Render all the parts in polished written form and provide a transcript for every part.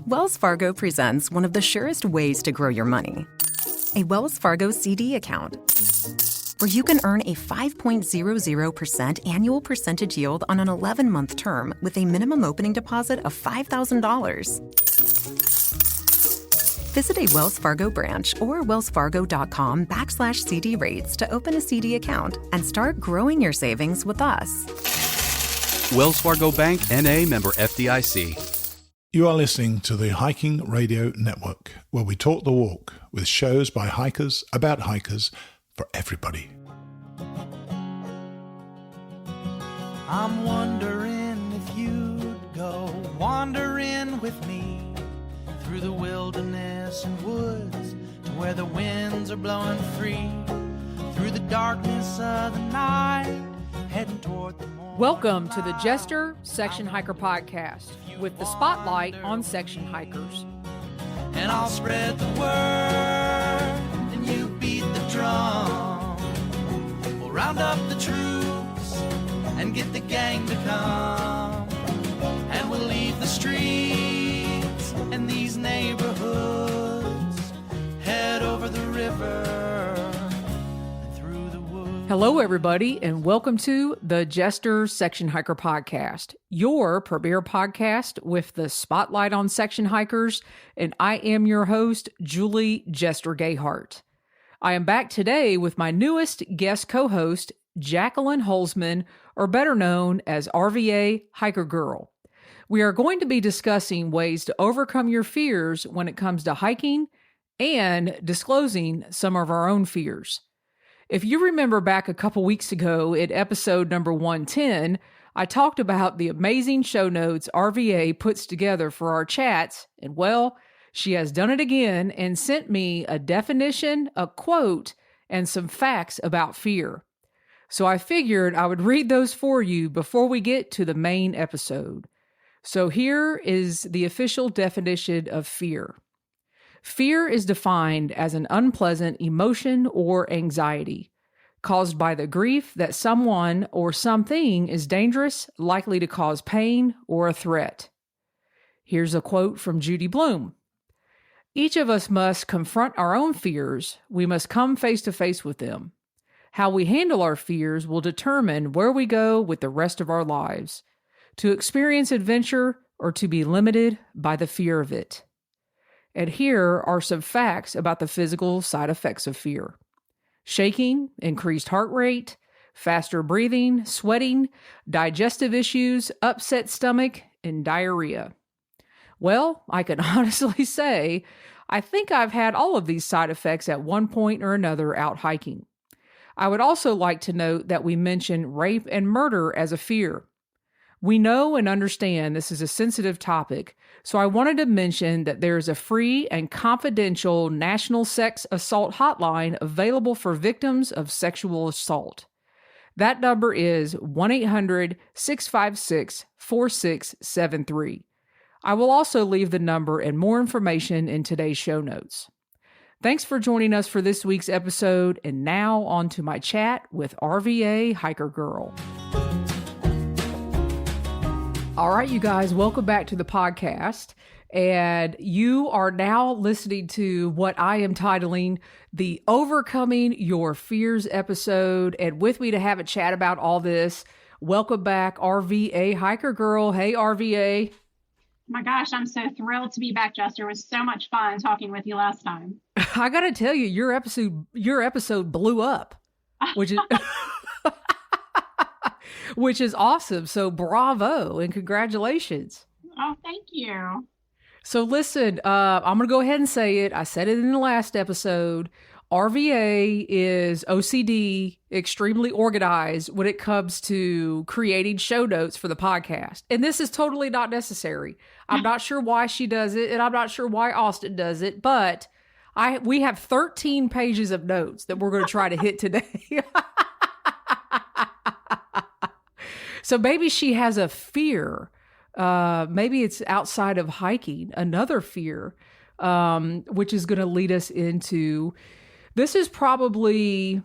Wells Fargo presents one of the surest ways to grow your money. A Wells Fargo CD account, where you can earn a 5.00% annual percentage yield on an 11-month term with a minimum opening deposit of $5,000. Visit a Wells Fargo branch or wellsfargo.com/CD rates to open a CD account and start growing your savings with us. Wells Fargo Bank, N.A., member FDIC. You are listening to the Hiking Radio Network, where we talk the walk with shows by hikers, about hikers, for everybody. I'm wondering if you'd go wandering with me through the wilderness and woods to where the winds are blowing free, through the darkness of the night, heading toward the morning. Welcome to the Jester Section Hiker Podcast, with the spotlight on section hikers. And I'll spread the word, and you beat the drum. We'll round up the troops and get the gang to come. And we'll leave the streets and these neighborhoods, head over the river and through the woods. Hello, everybody, and welcome to the Jester Section Hiker Podcast, your premier podcast with the spotlight on section hikers, and I am your host, Julie Jester Gayhart. I am back today with my newest guest co-host, Jacqueline Holzman, or better known as RVA Hiker Girl. We are going to be discussing ways to overcome your fears when it comes to hiking and disclosing some of our own fears. If you remember back a couple weeks ago in episode number 110, I talked about the amazing show notes RVA puts together for our chats, and well, she has done it again and sent me a definition, a quote, and some facts about fear. So I figured I would read those for you before we get to the main episode. So here is the official definition of fear. Fear is defined as an unpleasant emotion or anxiety caused by the grief that someone or something is dangerous, likely to cause pain, or a threat. Here's a quote from Judy Blume. Each of us must confront our own fears. We must come face to face with them. How we handle our fears will determine where we go with the rest of our lives, to experience adventure or to be limited by the fear of it. And here are some facts about the physical side effects of fear. Shaking, increased heart rate, faster breathing, sweating, digestive issues, upset stomach, and diarrhea. Well, I can honestly say, I think I've had all of these side effects at one point or another out hiking. I would also like to note that we mention rape and murder as a fear. We know and understand this is a sensitive topic, so I wanted to mention that there is a free and confidential National Sex Assault Hotline available for victims of sexual assault. That number is 1-800-656-4673. I will also leave the number and more information in today's show notes. Thanks for joining us for this week's episode, and now on to my chat with RVA Hiker Girl. All right, you guys, welcome back to the podcast. And you are now listening to what I am titling the Overcoming Your Fears episode. And with me to have a chat about all this, welcome back, RVA Hiker Girl. Hey, RVA. Oh my gosh, I'm so thrilled to be back, Jester. It was so much fun talking with you last time. I got to tell you, your episode blew up, which is... which is awesome. So bravo and congratulations. Oh, thank you. So listen, I'm going to go ahead and say it. I said it in the last episode. RVA is OCD, extremely organized when it comes to creating show notes for the podcast. And this is totally not necessary. I'm not sure why she does it, and I'm not sure why Austin does it, but we have 13 pages of notes that we're going to try to hit today. So maybe she has a fear. Maybe it's outside of hiking, another fear, which is going to lead us into, this is probably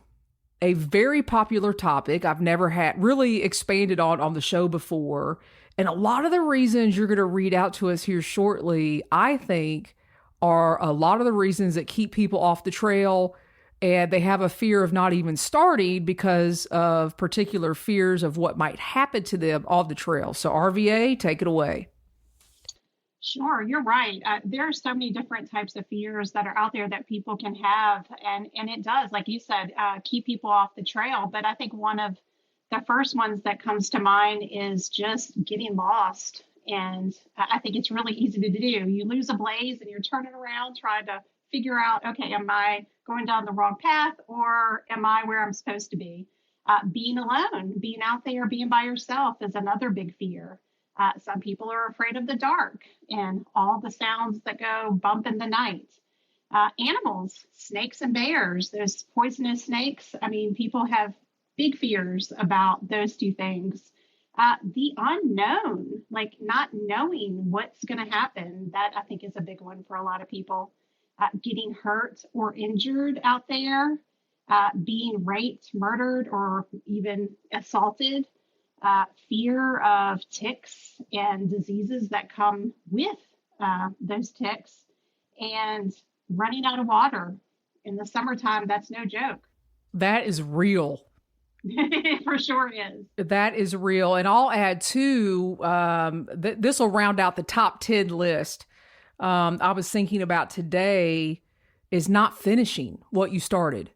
a very popular topic I've never had really expanded on the show before. And a lot of the reasons you're going to read out to us here shortly, I think, are a lot of the reasons that keep people off the trail, and they have a fear of not even starting because of particular fears of what might happen to them off the trail. So RVA, take it away. Sure, you're right. There are so many different types of fears that are out there that people can have, and it does, like you said, keep people off the trail. But I think one of the first ones that comes to mind is just getting lost. And I think it's really easy to do. You lose a blaze and you're turning around trying to figure out, okay, am I going down the wrong path or am I where I'm supposed to be? Being alone, being out there, being by yourself is another big fear. Some people are afraid of the dark and all the sounds that go bump in the night. Animals, snakes and bears, those poisonous snakes. I mean, people have big fears about those two things. The unknown, like not knowing what's going to happen, that I think is a big one for a lot of people. Getting hurt or injured out there, being raped, murdered, or even assaulted. Fear of ticks and diseases that come with those ticks, and running out of water in the summertime. That's no joke. That is real. It for sure is. That is real. And I'll add too, this will round out the top 10 list. I was thinking about today is not finishing what you started,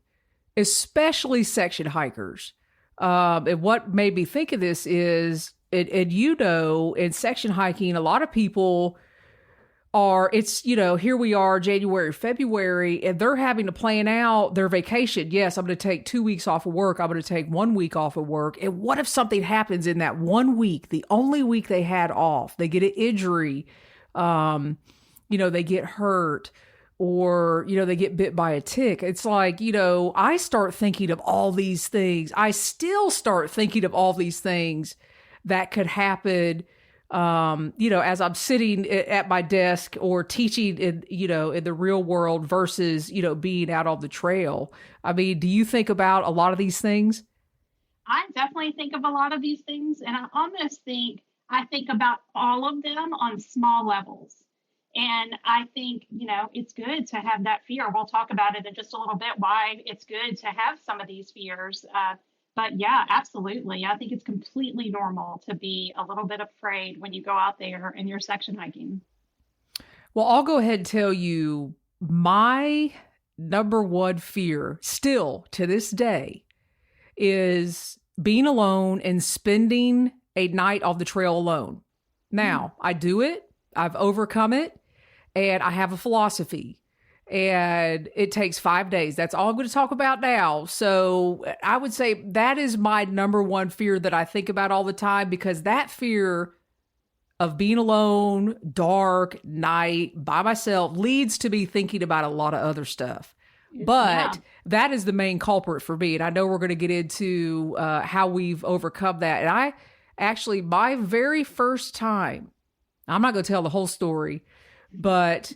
especially section hikers. And what made me think of this is, in section hiking, a lot of people are, here we are, January, February, and they're having to plan out their vacation. Yes, I'm going to take 2 weeks off of work. I'm going to take 1 week off of work. And what if something happens in that 1 week, the only week they had off? They get an injury, they get hurt, or, they get bit by a tick. It's like, I start thinking of all these things. I still start thinking of all these things that could happen, as I'm sitting at my desk or teaching in the real world versus, being out on the trail. I mean, do you think about a lot of these things? I definitely think of a lot of these things, and I think about all of them on small levels. And I think, it's good to have that fear. We'll talk about it in just a little bit, why it's good to have some of these fears. But yeah, absolutely. I think it's completely normal to be a little bit afraid when you go out there and you're section hiking. Well, I'll go ahead and tell you my number one fear still to this day is being alone and spending a night on the trail alone. Now, I do it. I've overcome it. And I have a philosophy, and it takes 5 days. That's all I'm going to talk about now. So I would say that is my number one fear that I think about all the time, because that fear of being alone, dark, night, by myself leads to me thinking about a lot of other stuff. But that is the main culprit for me. And I know we're going to get into how we've overcome that. And I actually, my very first time, I'm not going to tell the whole story, but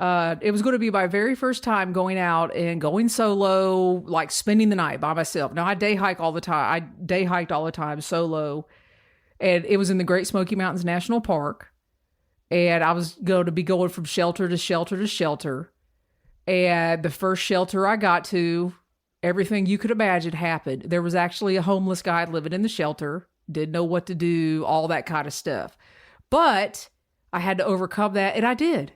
it was going to be my very first time going out and going solo, like spending the night by myself. Now, I day hike all the time. I day hiked all the time solo. And it was in the Great Smoky Mountains National Park. And I was going to be going from shelter to shelter to shelter. And the first shelter I got to, everything you could imagine happened. There was actually a homeless guy living in the shelter. Didn't know what to do, all that kind of stuff. But I had to overcome that, and I did.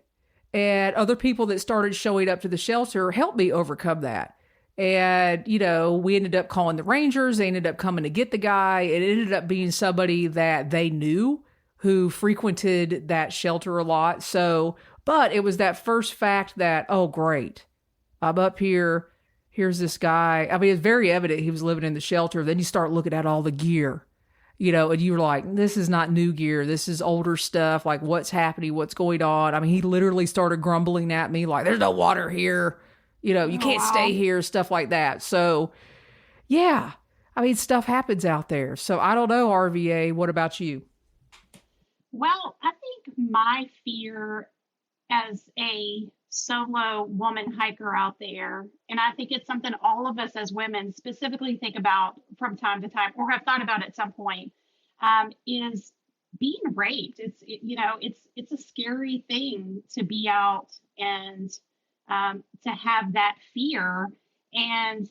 And other people that started showing up to the shelter helped me overcome that. And, we ended up calling the Rangers. They ended up coming to get the guy. It ended up being somebody that they knew who frequented that shelter a lot. So, but it was that first fact that, oh, great, I'm up here. Here's this guy. I mean, it's very evident he was living in the shelter. Then you start looking at all the gear. And you were like, this is not new gear. This is older stuff. Like, what's happening? What's going on? I mean, he literally started grumbling at me like, there's no water here. You can't stay here, stuff like that. So, yeah, I mean, stuff happens out there. So I don't know, RVA, what about you? Well, I think my fear as a solo woman hiker out there, and I think it's something all of us as women specifically think about from time to time, or have thought about at some point, is being raped. It's a scary thing to be out and to have that fear. And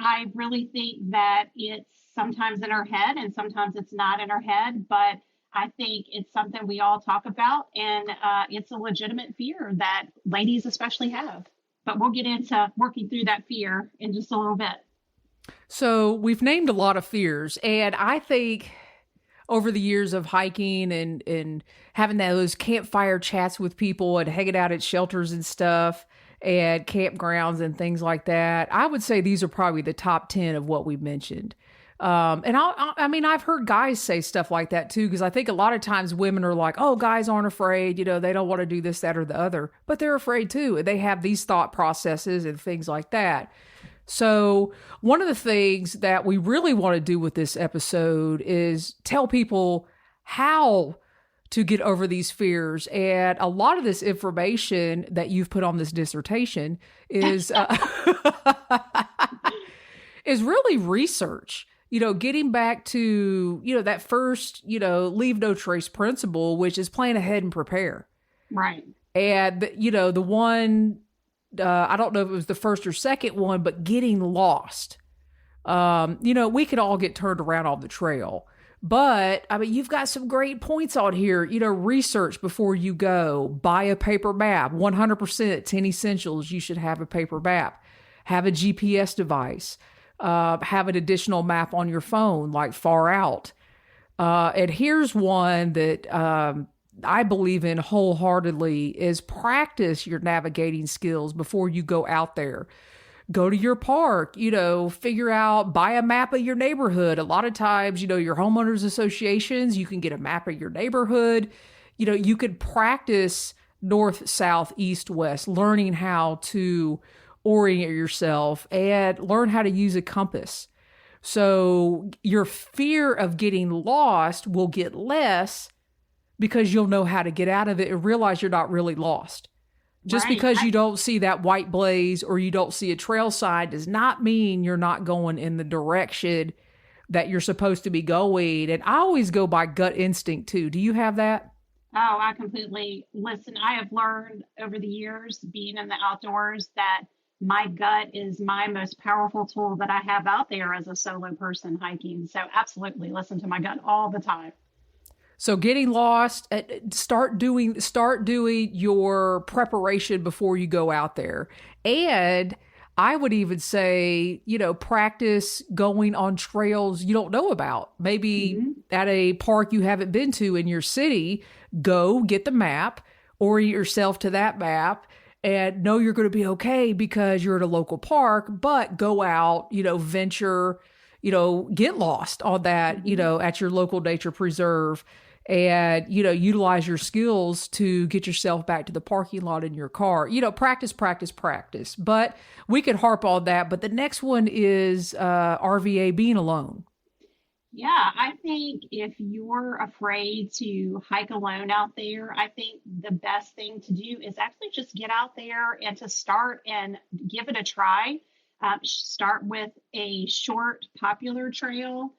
I really think that it's sometimes in our head and sometimes it's not in our head, but I think it's something we all talk about, and it's a legitimate fear that ladies especially have. But we'll get into working through that fear in just a little bit. So we've named a lot of fears, and I think over the years of hiking and having those campfire chats with people and hanging out at shelters and stuff and campgrounds and things like that, I would say these are probably the top 10 of what we've mentioned. And I mean, I've heard guys say stuff like that too, because I think a lot of times women are like, oh, guys aren't afraid, they don't want to do this, that, or the other, but they're afraid too. They have these thought processes and things like that. So one of the things that we really want to do with this episode is tell people how to get over these fears. And a lot of this information that you've put on this dissertation is, is really research. Getting back to, that first, leave no trace principle, which is plan ahead and prepare. Right. And, the one, I don't know if it was the first or second one, but getting lost. We could all get turned around on the trail. But, I mean, you've got some great points on here. Research before you go. Buy a paper map. 100% 10 essentials. You should have a paper map. Have a GPS device. Have an additional map on your phone, like Far Out. And here's one that I believe in wholeheartedly is practice your navigating skills before you go out there. Go to your park, figure out, buy a map of your neighborhood. A lot of times, your homeowners associations, you can get a map of your neighborhood. You could practice north, south, east, west, learning how to orient yourself and learn how to use a compass. So your fear of getting lost will get less because you'll know how to get out of it and realize you're not really lost. Just because you don't see that white blaze or you don't see a trail sign does not mean you're not going in the direction that you're supposed to be going. And I always go by gut instinct too. Do you have that? Oh, I completely listen. I have learned over the years being in the outdoors that my gut is my most powerful tool that I have out there as a solo person hiking. So absolutely listen to my gut all the time. So getting lost, start doing your preparation before you go out there. And I would even say, practice going on trails you don't know about. Maybe at a park you haven't been to in your city, go get the map, orient yourself to that map, and know you're going to be okay because you're at a local park, but go out, venture, get lost on that, at your local nature preserve and, utilize your skills to get yourself back to the parking lot in your car. Practice. But we could harp on that. But the next one is RVA, being alone. Yeah, I think if you're afraid to hike alone out there, I think the best thing to do is actually just get out there and to start and give it a try. Start with a short, popular trail,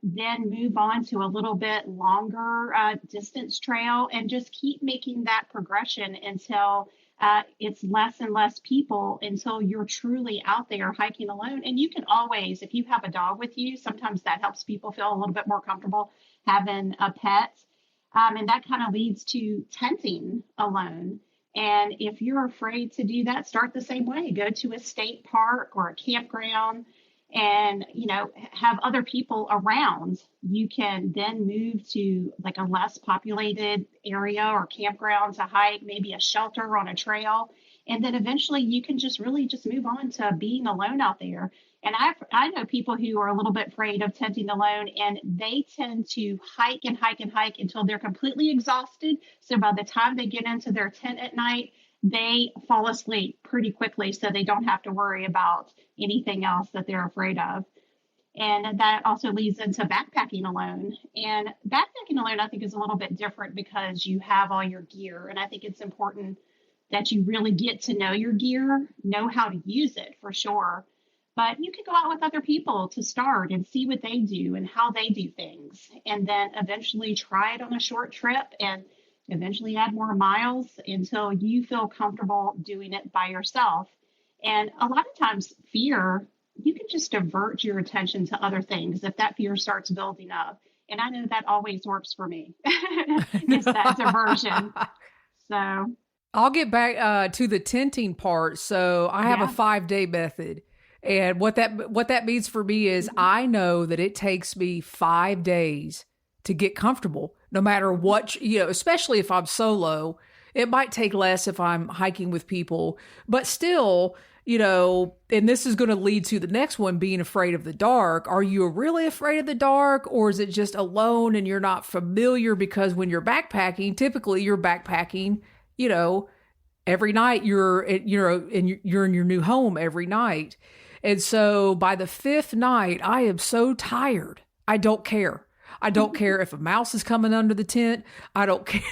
then move on to a little bit longer distance trail and just keep making that progression until it's less and less people until you're truly out there hiking alone. And you can always, if you have a dog with you, sometimes that helps people feel a little bit more comfortable having a pet. And that kind of leads to tenting alone. And if you're afraid to do that, start the same way. Go to a state park or a campground and, have other people around. You can then move to like a less populated area or campground to hike, maybe a shelter on a trail. And then eventually you can just really just move on to being alone out there. And I know people who are a little bit afraid of tenting alone, and they tend to hike and hike and hike until they're completely exhausted. So by the time they get into their tent at night, they fall asleep pretty quickly so they don't have to worry about anything else that they're afraid of. And that also leads into backpacking alone. And backpacking alone, I think, is a little bit different because you have all your gear. And I think it's important that you really get to know your gear, know how to use it for sure. But you could go out with other people to start and see what they do and how they do things. And then eventually try it on a short trip and eventually add more miles until you feel comfortable doing it by yourself. And a lot of times, fear, you can just divert your attention to other things if that fear starts building up. And I know that always works for me. It's that diversion. So I'll get back to the tenting part. So I have a Yeah. 5-day method. And what that means for me is I know that it takes me 5 days to get comfortable, no matter what, especially if I'm solo. It might take less if I'm hiking with people, but still, and this is going to lead to the next one, being afraid of the dark. Are you really afraid of the dark, or is it just alone and you're not familiar? Because when you're backpacking, typically you're backpacking, every night you're in your new home every night. And so by the 5th night, I am so tired. I don't care. I don't care if a mouse is coming under the tent. I don't care.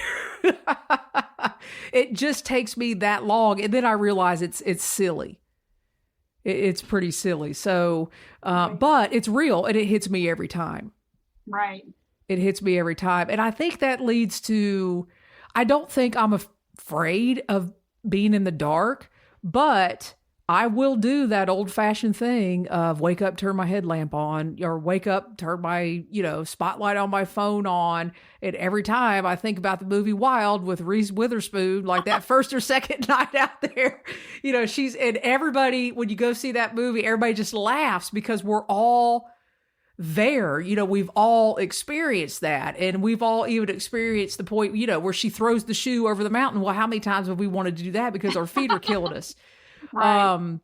It just takes me that long. And then I realize it's silly. It's pretty silly. So, but it's real and it hits me every time. Right. It hits me every time. And I think that leads to, I don't think I'm afraid of being in the dark, but I will do that old fashioned thing of wake up, turn my headlamp on, or wake up, turn my, spotlight on my phone on. And every time I think about the movie Wild with Reese Witherspoon, like that first or second night out there, and everybody, when you go see that movie, everybody just laughs because we're all there. We've all experienced that. And we've all even experienced the point, where she throws the shoe over the mountain. Well, how many times have we wanted to do that because our feet are killing us? Right.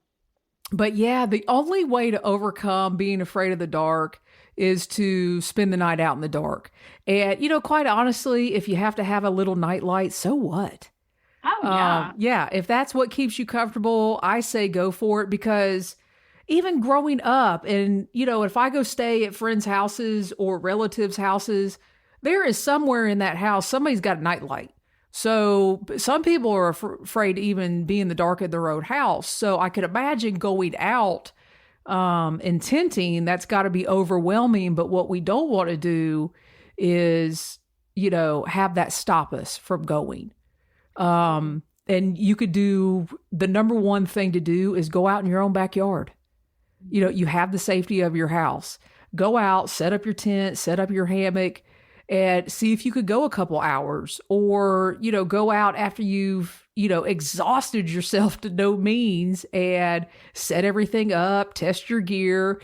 But yeah, the only way to overcome being afraid of the dark is to spend the night out in the dark. And, quite honestly, if you have to have a little nightlight, so what? Oh, yeah. Yeah. If that's what keeps you comfortable, I say go for it, because even growing up and, if I go stay at friends' houses or relatives' houses, there is somewhere in that house, somebody's got a nightlight. So some people are afraid to even be in the dark at their own house. So I could imagine going out and tenting, that's got to be overwhelming. But what we don't want to do is, have that stop us from going. And you could do, the number one thing to do is go out in your own backyard. You have the safety of your house. Go out, set up your tent, set up your hammock, and see if you could go a couple hours, or, go out after you've, exhausted yourself to no means and set everything up, test your gear.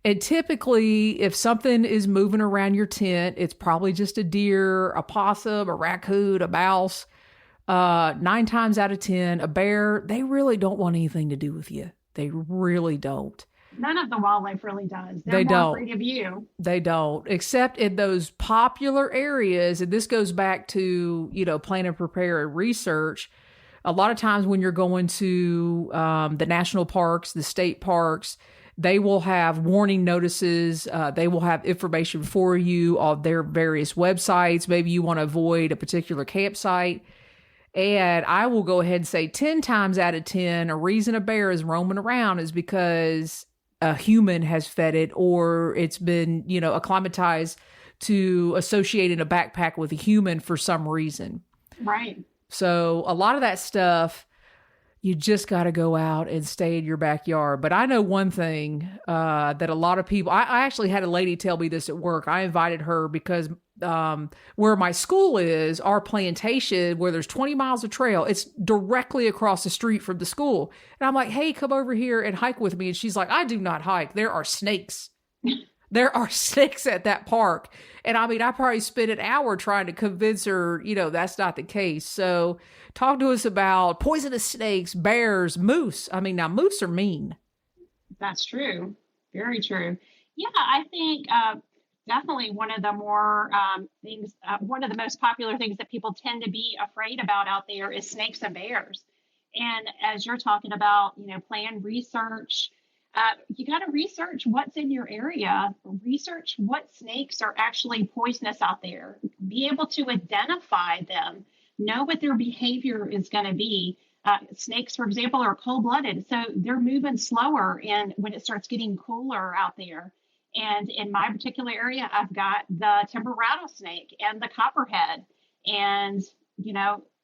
And typically, if something is moving around your tent, it's probably just a deer, a possum, a raccoon, a mouse. 9 times out of 10, a bear, they really don't want anything to do with you. They really don't. None of the wildlife really does. They're They more don't. afraid of you. They don't, except in those popular areas. And this goes back to, plan and prepare and research. A lot of times when you're going to the national parks, the state parks, they will have warning notices. They will have information for you on their various websites. Maybe you want to avoid a particular campsite. And I will go ahead and say 10 times out of 10, a reason a bear is roaming around is because a human has fed it, or it's been, acclimatized to associating a backpack with a human for some reason. Right. So a lot of that stuff, you just got to go out and stay in your backyard. But I know one thing that a lot of people, I actually had a lady tell me this at work. I invited her because where my school is, our plantation, where there's 20 miles of trail, it's directly across the street from the school. And I'm like, hey, come over here and hike with me. And she's like, I do not hike. There are snakes. There are snakes at that park. And I mean, I probably spent an hour trying to convince her, that's not the case. So talk to us about poisonous snakes, bears, moose. I mean, now moose are mean. That's true. Very true. Yeah, I think definitely one of the more things, one of the most popular things that people tend to be afraid about out there is snakes and bears. And as you're talking about, plan research, you got to research what's in your area, research what snakes are actually poisonous out there, be able to identify them, know what their behavior is going to be. Snakes, for example, are cold-blooded, so they're moving slower and when it starts getting cooler out there. And in my particular area, I've got the timber rattlesnake and the copperhead. And,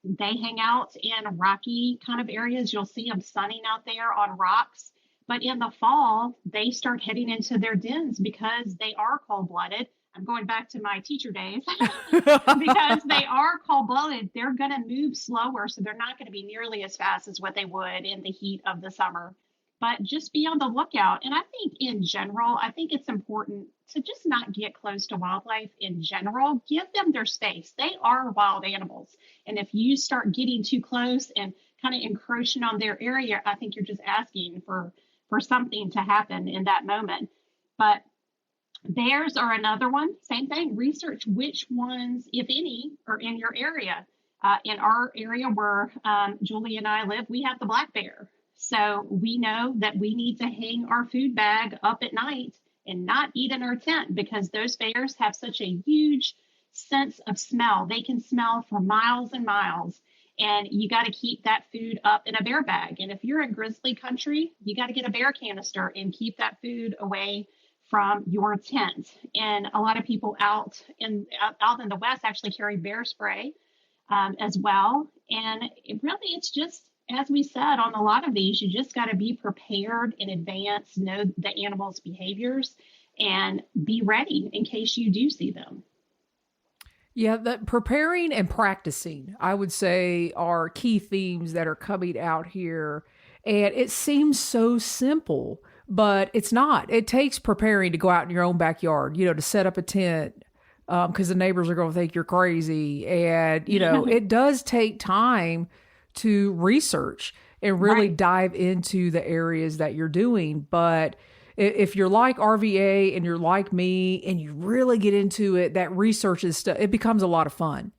they hang out in rocky kind of areas. You'll see them sunning out there on rocks. But in the fall, they start heading into their dens because they are cold-blooded. I'm going back to my teacher days. Because they are cold-blooded, they're going to move slower. So they're not going to be nearly as fast as what they would in the heat of the summer. But just be on the lookout. And I think in general, I think it's important to just not get close to wildlife in general. Give them their space. They are wild animals. And if you start getting too close and kind of encroaching on their area, I think you're just asking for something to happen in that moment. But bears are another one. Same thing. Research which ones, if any, are in your area. In our area where Julie and I live, we have the black bear. So we know that we need to hang our food bag up at night and not eat in our tent because those bears have such a huge sense of smell. They can smell for miles and miles. And you got to keep that food up in a bear bag. And if you're in grizzly country, you got to get a bear canister and keep that food away from your tent. And a lot of people out in the West actually carry bear spray as well. And it's just, as we said, on a lot of these, you just got to be prepared in advance, know the animal's behaviors, and be ready in case you do see them. Yeah, that preparing and practicing, I would say, are key themes that are coming out here. And it seems so simple, but it's not. It takes preparing to go out in your own backyard, to set up a tent, because the neighbors are going to think you're crazy. And, it does take time to research and really dive into the areas that you're doing. But if you're like RVA and you're like me and you really get into it, that research is stuff, it becomes a lot of fun.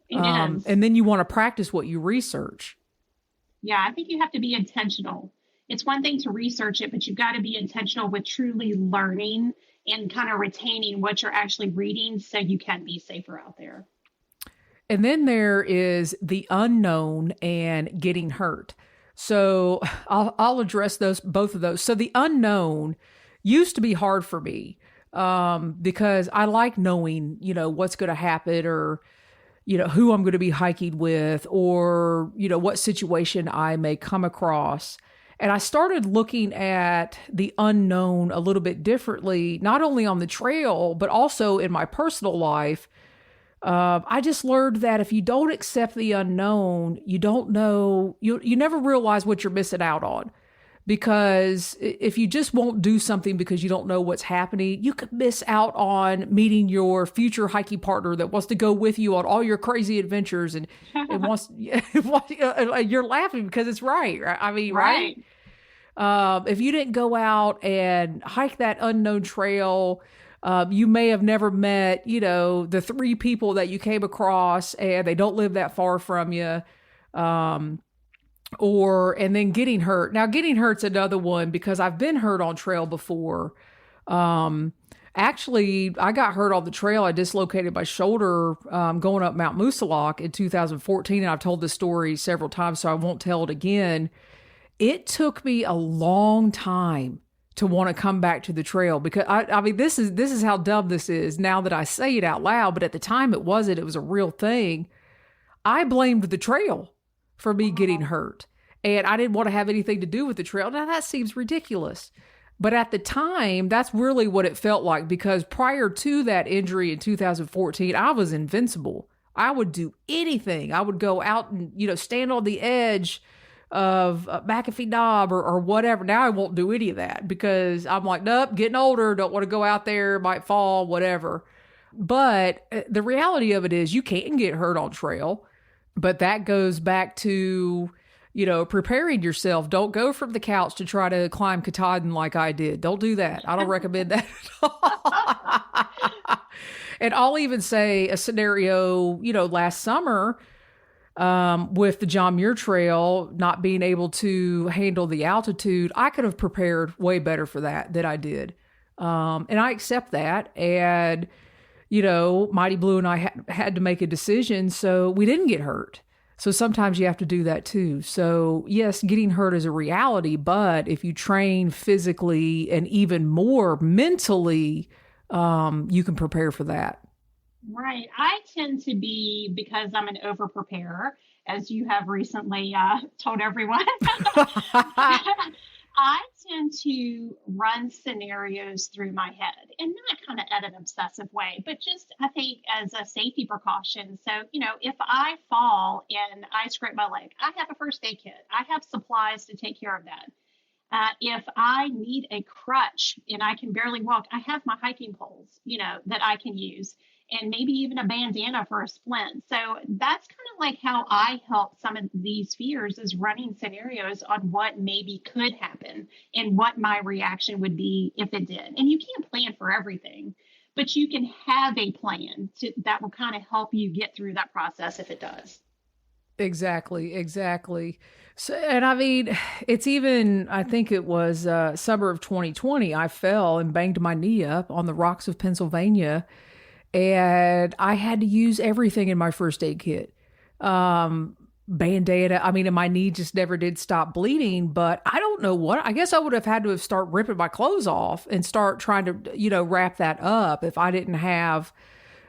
It is. And then you want to practice what you research. Yeah, I think you have to be intentional. It's one thing to research it, but you've got to be intentional with truly learning and kind of retaining what you're actually reading so you can be safer out there. And then there is the unknown and getting hurt. So I'll address both of those. So the unknown used to be hard for me because I like knowing, what's going to happen or, who I'm going to be hiking with or, what situation I may come across. And I started looking at the unknown a little bit differently, not only on the trail, but also in my personal life. I just learned that if you don't accept the unknown, you don't know, you never realize what you're missing out on. Because if you just won't do something because you don't know what's happening, you could miss out on meeting your future hiking partner that wants to go with you on all your crazy adventures and wants, you're laughing because it's right. I mean, right? If you didn't go out and hike that unknown trail, you may have never met, the 3 people that you came across and they don't live that far from you. And then getting hurt. Now getting hurt's another one because I've been hurt on trail before. Actually, I got hurt on the trail. I dislocated my shoulder, going up Mount Moosilauke in 2014. And I've told this story several times, so I won't tell it again. It took me a long time to want to come back to the trail because I mean, this is how dumb this is now that I say it out loud, but at the time it wasn't. It was a real thing. I blamed the trail for me getting hurt. And I didn't want to have anything to do with the trail. Now that seems ridiculous. But at the time, that's really what it felt like because prior to that injury in 2014, I was invincible. I would do anything. I would go out and, stand on the edge of McAfee Knob or whatever. Now I won't do any of that because I'm like, nope, getting older, don't want to go out there, might fall, whatever. But the reality of it is you can get hurt on trail. But that goes back to, preparing yourself. Don't go from the couch to try to climb Katahdin like I did. Don't do that. I don't recommend that at all. And I'll even say a scenario, last summer with the John Muir Trail, not being able to handle the altitude, I could have prepared way better for that than I did. And I accept that. And Mighty Blue and I had to make a decision, so we didn't get hurt. So sometimes you have to do that too. So yes, getting hurt is a reality, but if you train physically and even more mentally, you can prepare for that. Right. I tend to be, because I'm an over preparer, as you have recently told everyone. I tend to run scenarios through my head, and not kind of at an obsessive way, but just I think as a safety precaution. So, if I fall and I scrape my leg, I have a first aid kit. I have supplies to take care of that. If I need a crutch and I can barely walk, I have my hiking poles, that I can use, and maybe even a bandana for a splint. So that's kind of like how I help some of these fears, is running scenarios on what maybe could happen and what my reaction would be if it did. And you can't plan for everything, but you can have a plan that will kind of help you get through that process if it does. Exactly. So, and I mean, it's even, I think it was summer of 2020, I fell and banged my knee up on the rocks of Pennsylvania, and I had to use everything in my first aid kit. Band-aid. I mean, and my knee just never did stop bleeding, but I don't know what, I guess I would have had to have start ripping my clothes off and start trying to, wrap that up if I didn't have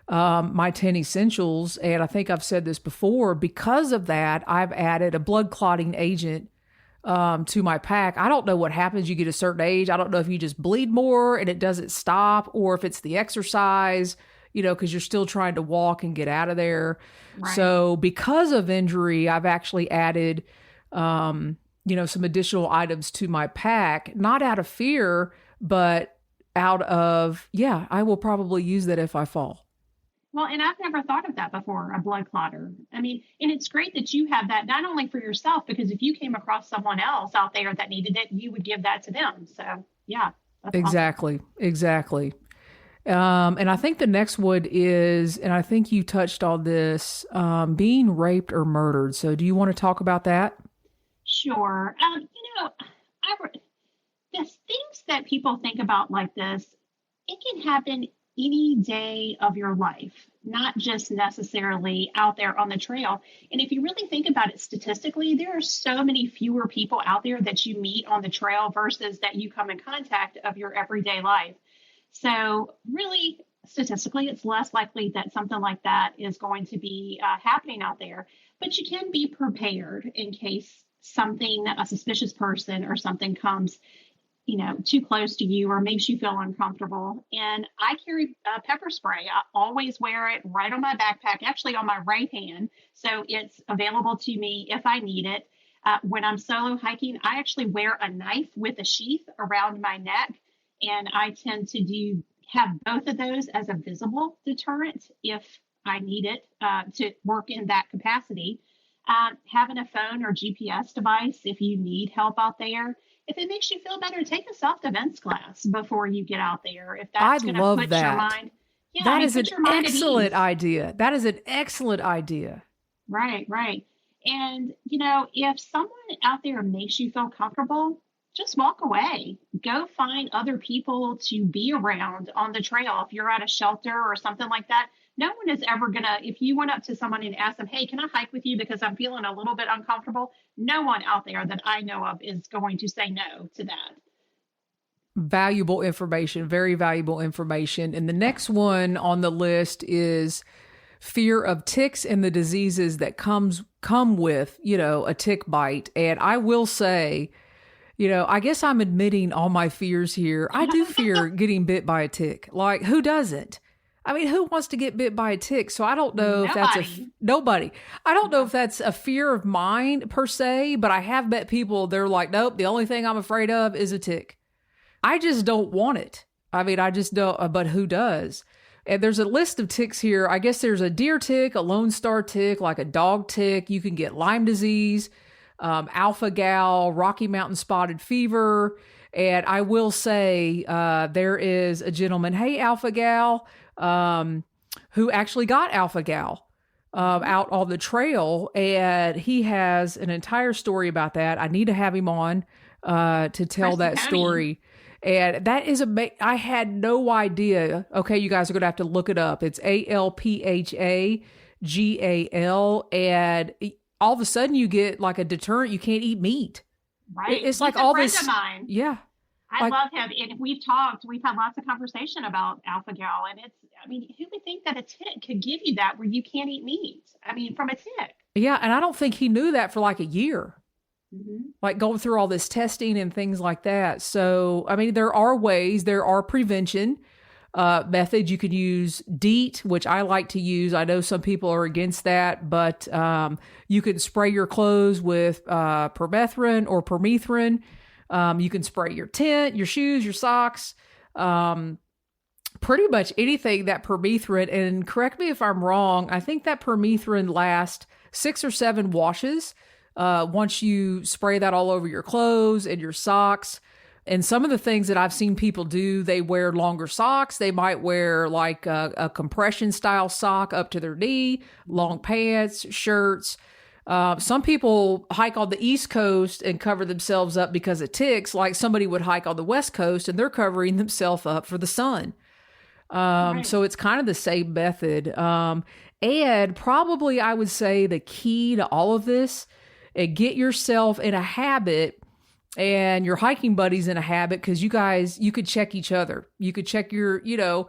my 10 essentials. And I think I've said this before, because of that, I've added a blood clotting agent to my pack. I don't know what happens. You get a certain age. I don't know if you just bleed more and it doesn't stop, or if it's the exercise, because you're still trying to walk and get out of there. Right. So because of injury, I've actually added, some additional items to my pack, not out of fear, but out of, I will probably use that if I fall. Well, and I've never thought of that before, a blood clotter. I mean, and it's great that you have that, not only for yourself, because if you came across someone else out there that needed it, you would give that to them. So, yeah. That's Exactly. awesome. Exactly. And I think the next one is, and I think you touched on this, being raped or murdered. So do you want to talk about that? Sure. The things that people think about like this, it can happen any day of your life, not just necessarily out there on the trail. And if you really think about it statistically, there are so many fewer people out there that you meet on the trail versus that you come in contact of your everyday life. So really, statistically, it's less likely that something like that is going to be happening out there. But you can be prepared in case a suspicious person or something comes too close to you or makes you feel uncomfortable. And I carry pepper spray. I always wear it right on my backpack, actually on my right hand. So it's available to me if I need it. When I'm solo hiking, I actually wear a knife with a sheath around my neck. And I tend to have both of those as a visible deterrent if I need it to work in that capacity. Having a phone or GPS device if you need help out there. If it makes you feel better, take a self-defense class before you get out there. If that's going to put your mind. Yeah, that is an excellent idea. That is an excellent idea. Right. And, if someone out there makes you feel comfortable, just walk away. Go find other people to be around on the trail. If you're at a shelter or something like that, no one is ever going to, if you went up to someone and asked them, hey, can I hike with you because I'm feeling a little bit uncomfortable? No one out there that I know of is going to say no to that. Valuable information, very valuable information. And the next one on the list is fear of ticks and the diseases that come with, a tick bite. And I will say, I guess I'm admitting all my fears here. I do fear getting bit by a tick. Like, who doesn't? I mean, who wants to get bit by a tick? So I don't know if that's nobody. I don't know if that's a fear of mine per se, but I have met people, they're like, nope, the only thing I'm afraid of is a tick. I just don't want it. I mean, I just don't, but who does? And there's a list of ticks here. I guess there's a deer tick, a Lone Star tick, like a dog tick. You can get Lyme disease, alpha gal, Rocky Mountain spotted fever. And I will say, there is a gentleman, hey, alpha gal, who actually got alpha gal, out on the trail. And he has an entire story about that. I need to have him on, to tell that story. And that is I had no idea. Okay, you guys are going to have to look it up. It's ALPHAGAL. And all of a sudden you get like a deterrent. You can't eat meat. Right. It's He's like a all friend this. of mine. Yeah. I love him. And we've had lots of conversation about alpha gal. And who would think that a tick could give you that where you can't eat meat? I mean, from a tick. Yeah. And I don't think he knew that for like a year. Like going through all this testing and things like that. So, I mean, there are prevention methods. You could use DEET, which I like to use. I know some people are against that, but you can spray your clothes with permethrin or permethrin. You can spray your tent, your shoes, your socks, pretty much anything that permethrin, and correct me if I'm wrong, I think that permethrin lasts 6 or 7 washes. Once you spray that all over your clothes and your socks. And some of the things that I've seen people do, they wear longer socks. They might wear like a compression style sock up to their knee, long pants, shirts. Some people hike on the East Coast and cover themselves up because of ticks, like somebody would hike on the West Coast and they're covering themselves up for the sun. Right. So it's kind of the same method. And probably I would say the key to all of this, and get yourself in a habit and your hiking buddies in a habit, because you could check each other. You could check me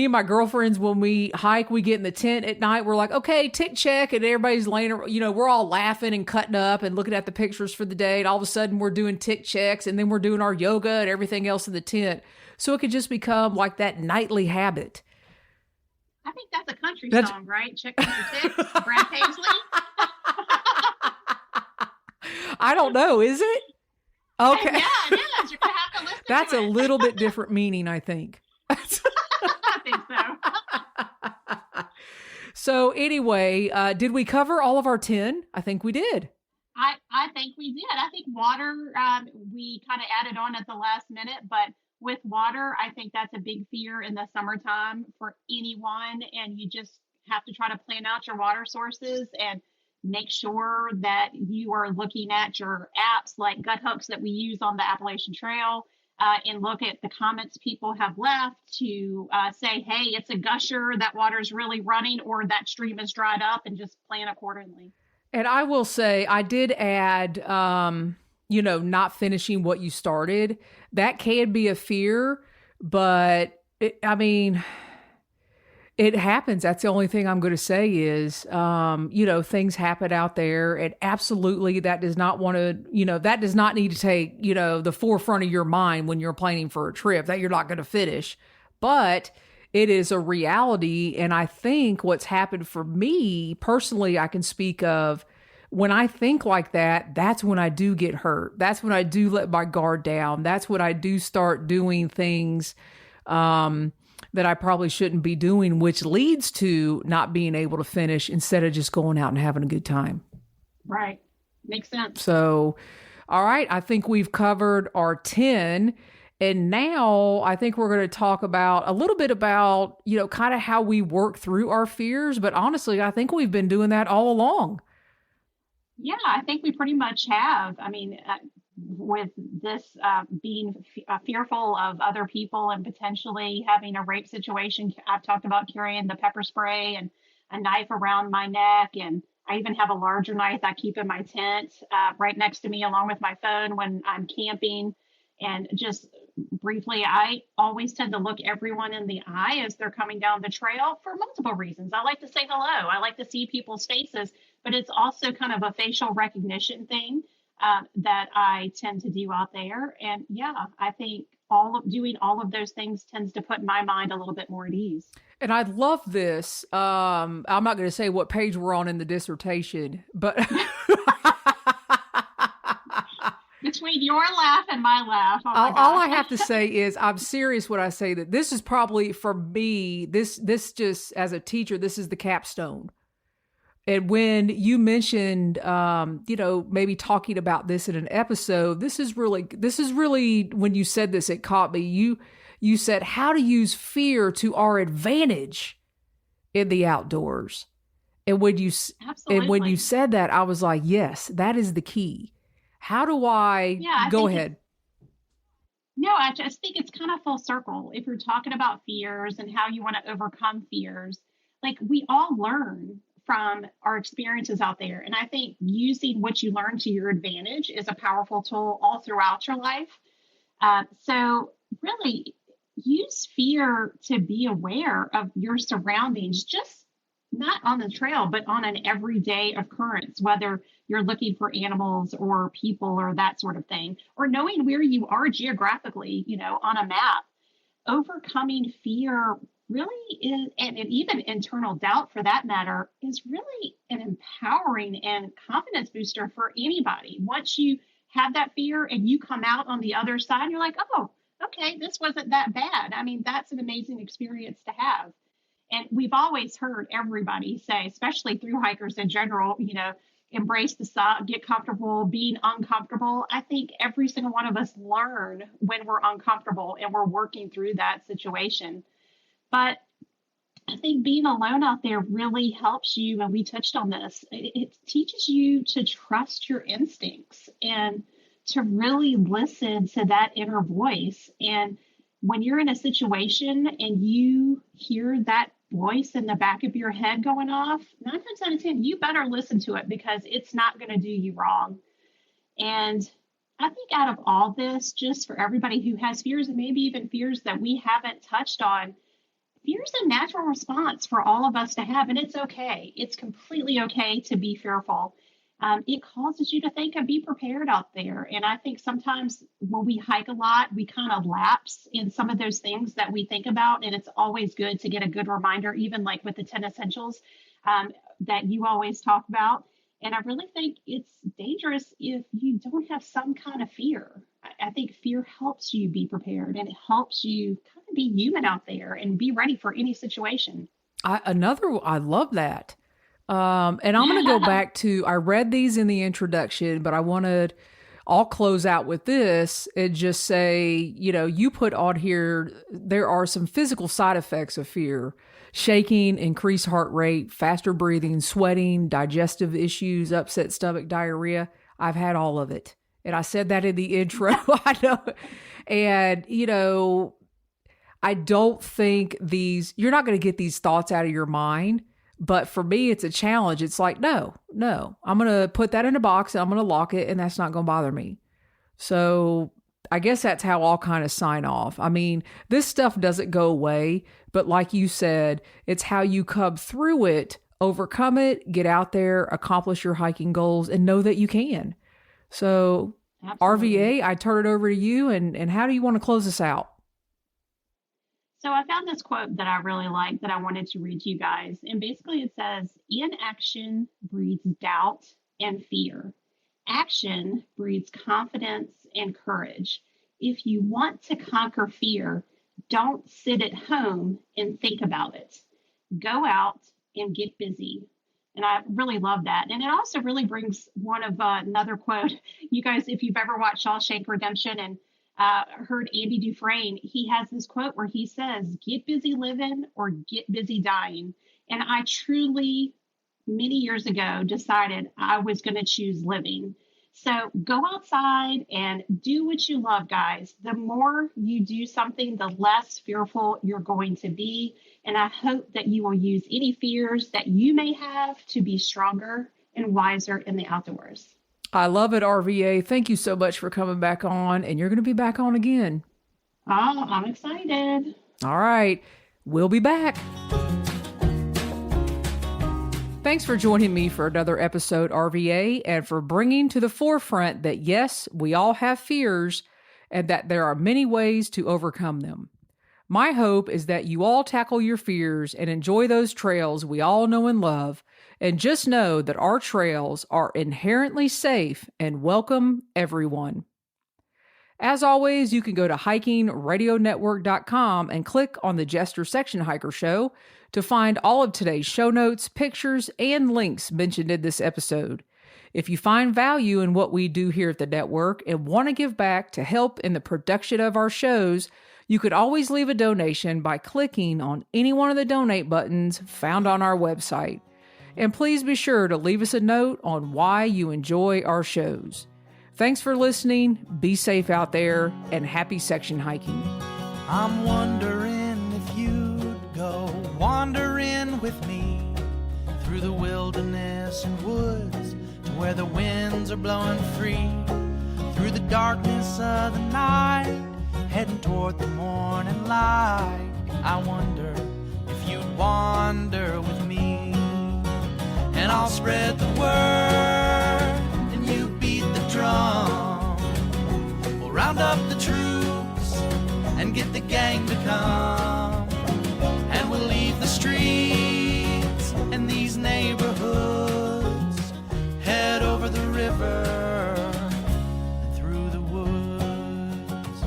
and my girlfriends, when we hike, we get in the tent at night. We're like, okay, tick check. And everybody's laying, we're all laughing and cutting up and looking at the pictures for the day. And all of a sudden we're doing tick checks, and then we're doing our yoga and everything else in the tent. So it could just become like that nightly habit. I think that's a country song, right? Check your ticks, Brad Paisley. I don't know. Is it? Okay. Yeah, it is. You're going to have to listen That's to a it. little bit different meaning, I think. I think so. So anyway, did we cover all of our 10? I think we did. I think we did. I think water, we kind of added on at the last minute, but with water, I think that's a big fear in the summertime for anyone. And you just have to try to plan out your water sources and make sure that you are looking at your apps like Gut Hooks that we use on the Appalachian Trail, and look at the comments people have left to say, hey, it's a gusher, that water's really running, or that stream is dried up, and just plan accordingly. And I will say, I did add, not finishing what you started. That can be a fear, but it happens. That's the only thing I'm going to say is, things happen out there, and absolutely that does not need to take, the forefront of your mind when you're planning for a trip that you're not going to finish, but it is a reality. And I think what's happened for me personally, I can speak of, when I think like that, that's when I do get hurt. That's when I do let my guard down. That's when I do start doing things, that I probably shouldn't be doing, which leads to not being able to finish instead of just going out and having a good time. Right. Makes sense. So, all right. I think we've covered our 10. And now I think we're going to talk about a little bit about, kind of how we work through our fears. But honestly, I think we've been doing that all along. Yeah, I think we pretty much have. With this being fearful of other people and potentially having a rape situation, I've talked about carrying the pepper spray and a knife around my neck. And I even have a larger knife I keep in my tent right next to me, along with my phone when I'm camping. And just briefly, I always tend to look everyone in the eye as they're coming down the trail for multiple reasons. I like to say hello. I like to see people's faces, but it's also kind of a facial recognition thing that I tend to do out there. And yeah, I think doing all of those things tends to put my mind a little bit more at ease. And I love this. I'm not going to say what page we're on in the dissertation, but between your laugh and my laugh. All I have to say is I'm serious when I say that this is probably, for me, this just as a teacher, this is the capstone. And when you mentioned, maybe talking about this in an episode, this is really, when you said this, it caught me. You said how to use fear to our advantage in the outdoors. And when you said that, I was like, yes, that is the key. How do I go ahead? No, I just think it's kind of full circle. If you're talking about fears and how you want to overcome fears, like we all learn from our experiences out there. And I think using what you learn to your advantage is a powerful tool all throughout your life. So really use fear to be aware of your surroundings, just not on the trail, but on an everyday occurrence, whether you're looking for animals or people or that sort of thing, or knowing where you are geographically, on a map. Overcoming fear really is, and even internal doubt for that matter, is really an empowering and confidence booster for anybody. Once you have that fear and you come out on the other side, you're like, oh, okay, this wasn't that bad. I mean, that's an amazing experience to have. And we've always heard everybody say, especially through hikers in general, embrace the suck, get comfortable, being uncomfortable. I think every single one of us learn when we're uncomfortable and we're working through that situation. But I think being alone out there really helps you, and we touched on this, it teaches you to trust your instincts and to really listen to that inner voice. And when you're in a situation and you hear that voice in the back of your head going off, 9 times out of 10, you better listen to it because it's not going to do you wrong. And I think out of all this, just for everybody who has fears and maybe even fears that we haven't touched on, fear is a natural response for all of us to have, and it's okay. It's completely okay to be fearful. It causes you to think and be prepared out there. And I think sometimes when we hike a lot, we kind of lapse in some of those things that we think about. And it's always good to get a good reminder, even like with the 10 essentials that you always talk about. And I really think it's dangerous if you don't have some kind of fear. I think fear helps you be prepared, and it helps you kind of be human out there and be ready for any situation. I love that. And I'm going to go back to, I read these in the introduction, but I'll close out with this and just say, you put on here, there are some physical side effects of fear: shaking, increased heart rate, faster breathing, sweating, digestive issues, upset stomach, diarrhea. I've had all of it. And I said that in the intro. I know. And, I don't think you're not going to get these thoughts out of your mind. But for me, it's a challenge. It's like, no, I'm going to put that in a box and I'm going to lock it, and that's not going to bother me. So I guess that's how I'll kind of sign off. I mean, this stuff doesn't go away, but like you said, it's how you come through it, overcome it, get out there, accomplish your hiking goals, and know that you can. So Absolutely. RVA, I turn it over to you, and how do you want to close this out? So I found this quote that I really like that I wanted to read to you guys. And basically it says, inaction breeds doubt and fear. Action breeds confidence and courage. If you want to conquer fear, don't sit at home and think about it. Go out and get busy. And I really love that. And it also really brings one of another quote. You guys, if you've ever watched Shawshank Redemption and heard Andy Dufresne, he has this quote where he says, get busy living or get busy dying. And I truly, many years ago, decided I was going to choose living. So go outside and do what you love, guys. The more you do something, the less fearful you're going to be. And I hope that you will use any fears that you may have to be stronger and wiser in the outdoors. I love it, RVA. Thank you so much for coming back on, and you're going to be back on again. Oh, I'm excited. All right. We'll be back. Thanks for joining me for another episode, RVA, and for bringing to the forefront that, yes, we all have fears and that there are many ways to overcome them. My hope is that you all tackle your fears and enjoy those trails we all know and love, and just know that our trails are inherently safe and welcome everyone. As always, you can go to hikingradionetwork.com and click on the Jester Section Hiker Show to find all of today's show notes, pictures, and links mentioned in this episode. If you find value in what we do here at the network and want to give back to help in the production of our shows, you could always leave a donation by clicking on any one of the donate buttons found on our website. And please be sure to leave us a note on why you enjoy our shows. Thanks for listening, be safe out there, and happy section hiking. I'm wondering if you'd go wandering with me through the wilderness and woods to where the winds are blowing free, through the darkness of the night, heading toward the morning light. I wonder if you'd wander with me, and I'll spread the word and you beat the drum. We'll round up the troops and get the gang to come, and we'll leave the streets and these neighborhoods, head over the river and through the woods.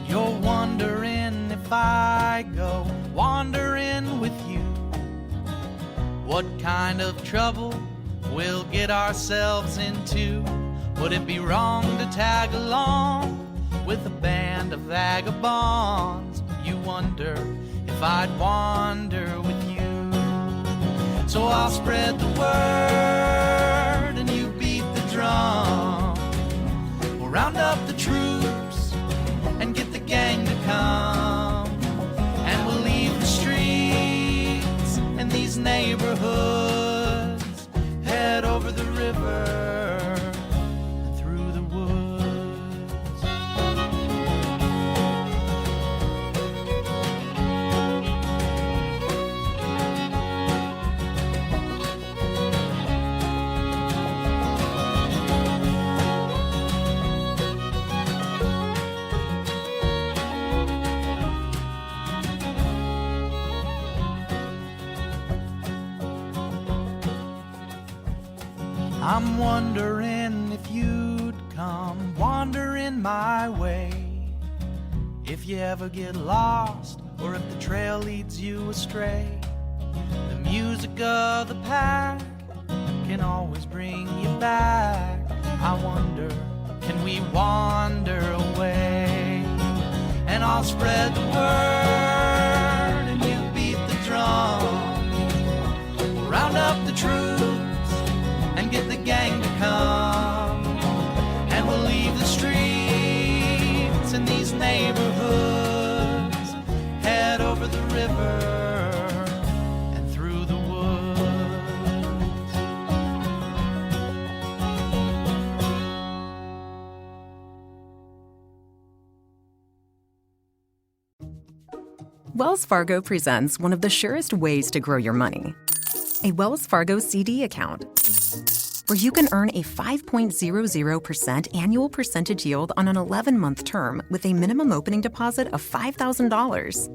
You're wondering if I go wandering with you, what kind of trouble we'll get ourselves into. Would it be wrong to tag along with a band of vagabonds? You wonder if I'd wander with you. So I'll spread the word and you beat the drum. We'll round up the troops and get the gang to come, and we'll leave the streets and these neighborhoods, head over the river and through the woods. I'm wondering if you'd come wandering my way, if you ever get lost or if the trail leads you astray. The music of the pack can always bring you back. I wonder, can we wander away? And I'll spread the word and you beat the drum. We'll round up the troops and get the gang to come, and we'll leave the streets and these neighborhoods, head over the river and through the woods. Wells Fargo presents one of the surest ways to grow your money, a Wells Fargo CD account, where you can earn a 5.00% annual percentage yield on an 11-month term with a minimum opening deposit of $5,000.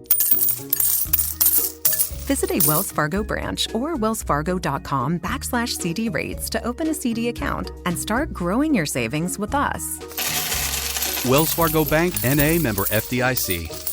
Visit a Wells Fargo branch or wellsfargo.com/CD rates to open a CD account and start growing your savings with us. Wells Fargo Bank, N.A., member FDIC.